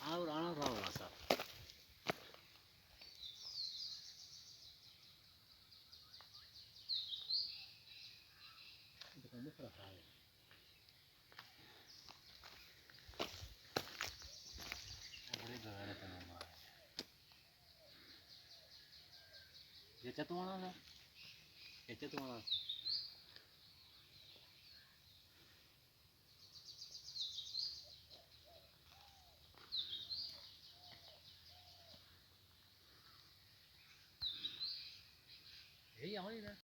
आणून राहावा असा. याच्यात म्हणा, याच्यात म्हणा. हे यावं ना.